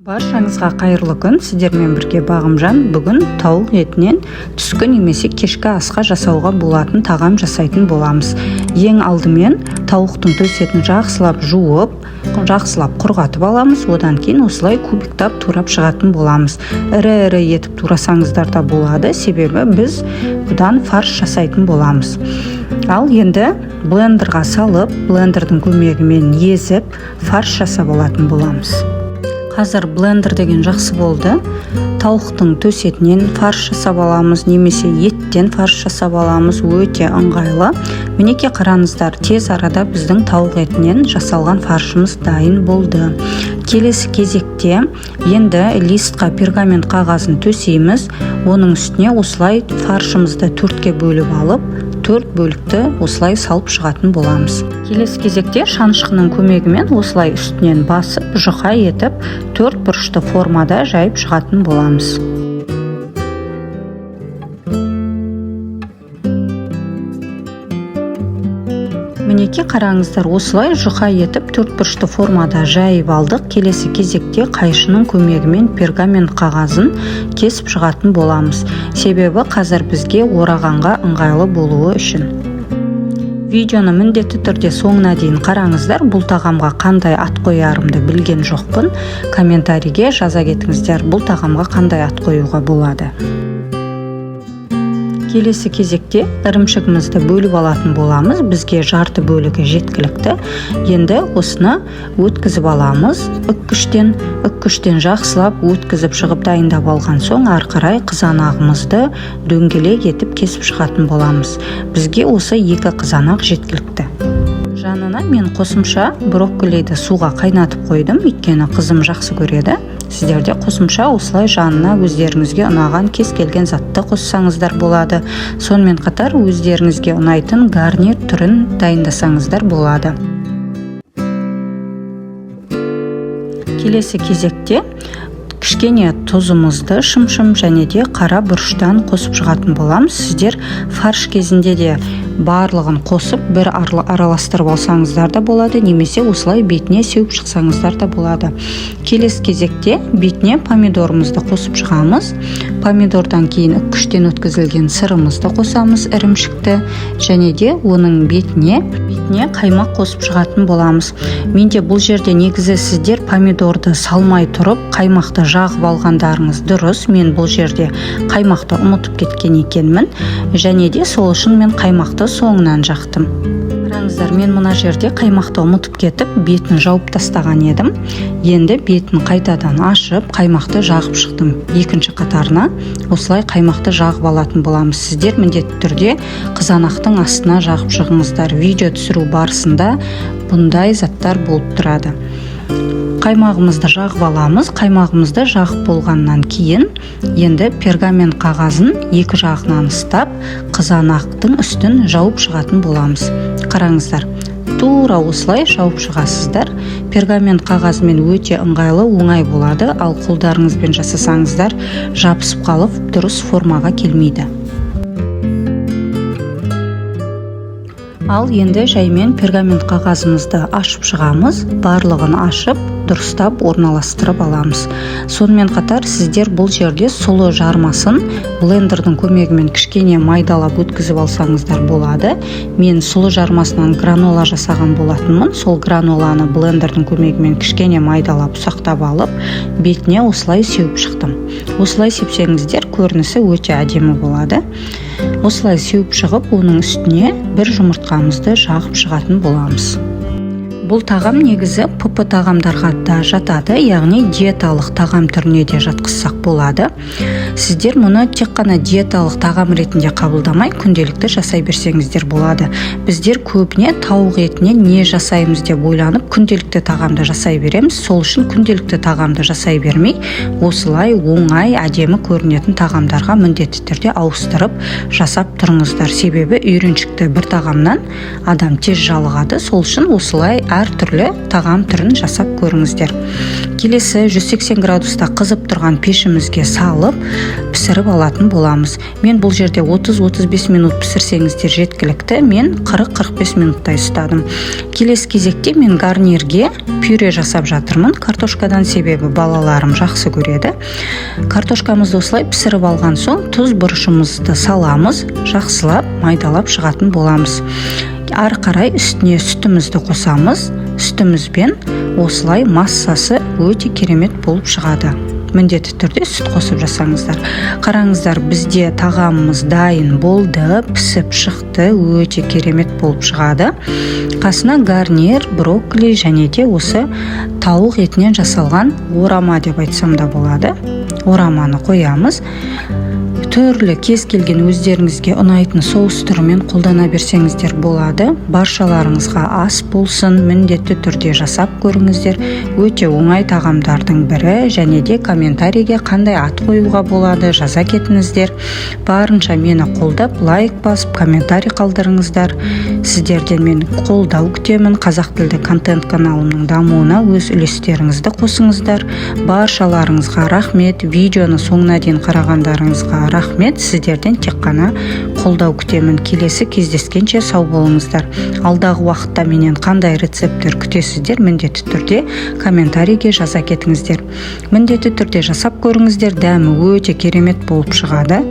Баршаңызға қайырлы күн. Сіздермен бірге Бағымжан. Бүгін тауық етінен түскі немесе кешкі асқа жасауға болатын тағам жасайтын боламыз. Ең алдымен тауықтың төс етін жақсылап жуып, жақсылап құрғатып аламыз. Одан кейін осылай кубиктап турап шығатын боламыз. Ірі-ірі етіп турасаңыздар да болады, себебі біз бұдан фарш жасайтын боламыз. Ал енді блендерға салып, блендердің көмегімен езіп, фарш жасап алатын боламыз. Қазір блендер деген жақсы болды. Тауықтың төс етінен фарш жасап аламыз, немесе еттен фарш жасап аламыз. Өте ыңғайлы. Мінекей қараңыздар, тез арада біздің тауық етінен жасалған фаршымыз дайын болды. Келесі кезекте енді листқа пергамент қағазын төсейміз. Оның үстіне осылай фаршымызды төртке бөліп алып, төрт бөлікті осылай салып шығатын боламыз. Келесі кезекте шанышқының көмегімен осылай үстінен басып, жұқа етіп, төрт бұрышты формада жайып шығатын боламыз. Мінекей қараңыздар, осылай жұқа етіп төрт бұрышты формада жайып алдық. Келесі кезекте қайшының көмегімен пергамент қағазын кесіп шығатын боламыз. Себебі қазір бізге орағанға ыңғайлы болуы үшін. Видеоны міндетті түрде соңына дейін қараңыздар. Бұл тағамға қандай ат қоярымды білген жоқпын. Комментарийге жаза кетіңіздер, бұл тағамға қандай ат қоюға болады. Келесі кезекте ірімшігімізді бөліп алатын боламыз. Бізге жарты бөлігі жеткілікті. Енді осыны өткізіп аламыз. Үккіштен жақсылап өткізіп шығып дайындап алған соң, арқарай қызанағымызды дөңгелек етіп кесіп шығатын боламыз. Бізге осы екі қызанақ жеткілікті. Жанына мен қосымша брокколиді суға қайнатып қойдым, өйткені қызым жақсы көреді. Сіздер де қосымша осылай жанына өздеріңізге ұнаған кез келген затты қоссаңыздар болады. Сонымен қатар өздеріңізге ұнайтын гарнир түрін дайындасаңыздар болады. Келесі кезекте кішкене тұзымызды шым-шым және де қара бұрыштан қосып шығатын боламыз. Сіздер фарш кезінде де барлығын қосып бір араластырып алсаңыздар да болады, немесе осылай бетіне сеуіп шықсаңыздар да болады. Келесі кезекте бетіне помидорымызды қосып шығамыз. Помидордан кейін үккіштен өткізілген сырымызды қосамыз, ірімшікті, және де оның бетіне қаймақ қосып шығатын боламыз. Менде бұл жерде негізі сіздер помидорды салмай тұрып қаймақты жағып алғандарыңыз дұрыс. Мен бұл жерде қаймақты ұмытып кеткен екенмін, және де сол үшін мен қаймақты соңынан жақтым. Қараңыздар, мен мына жерде қаймақты ұмытып кетіп, бетін жауып тастаған едім. Енді бетін қайтадан ашып, қаймақты жағып шықтым. Екінші қатарына осылай қаймақты жағып алатын боламыз. Сіздер міндетті түрде қызанақтың астына жағып шығыңыздар. Видео түсіру барысында бұндай заттар болып тұрады. Қаймағымызды жағып аламыз. Қаймағымызды жағып болғаннан кейін енді пергамент қағазын екі жағынан ұстап, қызанақтың үстін жауып шығатын боламыз. Қараңыздар, тура осылай жауып шығасыздар. Пергамент қағазымен өте ыңғайлы, оңай болады, ал қолдарыңызбен жасасаңыздар жабысып қалып дұрыс формаға келмейді. Ал енді жаймен пергамент қағазымызды ашып шығамыз. Барлығын ашып, дұрыстап орналастырып аламыз. Сонымен қатар сіздер бұл жерде сұлы жармасын блендердің көмегімен кішкене майдалап өткізіп алсаңыздар болады. Мен сұлы жармасынан гранола жасаған болатынмын. Сол граноланы блендердің көмегімен кішкене майдалап ұсақтап алып, бетіне осылай сеуіп шықтым. Осылай сепсеңіздер көрінісі өте әдемі болады. Осылай сеуіп шығып, оның үстіне бір жұмыртқамызды жағып шығатын боламыз. Бұл тағам негізі ПП тағамдарға да жатады, яғни диеталық тағам түріне де жатқызсақ болады. Сіздер мұны тек қана диеталық тағам ретінде қабылдамай, күнделікті жасай берсеңіздер болады. Біздер көбіне тауық етінен не жасаймыз деп ойланып, күнделікті тағамды жасай береміз. Сол үшін күнделікті тағамды жасай бермей, осылай оңай, әдемі көрінетін тағамдарға міндетті түрде ауыстырып жасап тұрыңыздар. Себебі үйреншікті бір тағамнан адам тез жалығады. Сол үшін осылай әртүрлі тағам түрін жасап көріңіздер. Келесі 180 градуста қызып тұрған пешімізге салып пісіріп алатын боламыз. Мен бұл жерде 30-35 минут пісірсеңіздер жеткілікті, мен 40-45 минуттай ұстадым. Келесі кезекте мен гарнирге пюре жасап жатырмын картошкадан, себебі балаларым жақсы көреді. Картошкамызды осылай пісіріп алған соң тұз бұрышымызды саламыз, жақсылап майдалап шығатын боламыз. Ары қарай үстіне сүтімізді қосамыз. Сүтімізбен осылай массасы өте керемет болып шығады. Міндетті түрде сүт қосып жасаңыздар. Қараңыздар, бізде тағамымыз дайын болды, пісіп шықты, өте керемет болып шығады. Қасына гарнир, брокколи және де осы тауық етінен жасалған орама деп айтсам да болады. Ораманы қоямыз. Түрлі кез келген өздеріңізге ұнайтын соус түрімен қолдана берсеңіздер болады. Баршаларыңызға ас болсын, міндетті түрде жасап көріңіздер. Өте оңай тағамдардың бірі, және де комментарийге қандай ат қоюға болады жаза кетіңіздер. Барынша мені қолдап, лайк басып, комментарий қалдырыңыздар. Сіздерден мен қолдау күтемін. Қазақ тілді контент каналымның дамуына өз үлестеріңізді қосыңыздар. Баршаларыңызға рахмет. Видеоны соңына дейін қарағандарыңызға рахмет. Сіздерден тек қана қолдау күтемін. Келесі кездескенше сау болыңыздар. Алдағы уақытта менен қандай рецепттер күтесіздер, міндетті түрде комментарийге жаза кетіңіздер. Міндетті түрде жасап көріңіздер. Дәмі өте керемет болып шығады.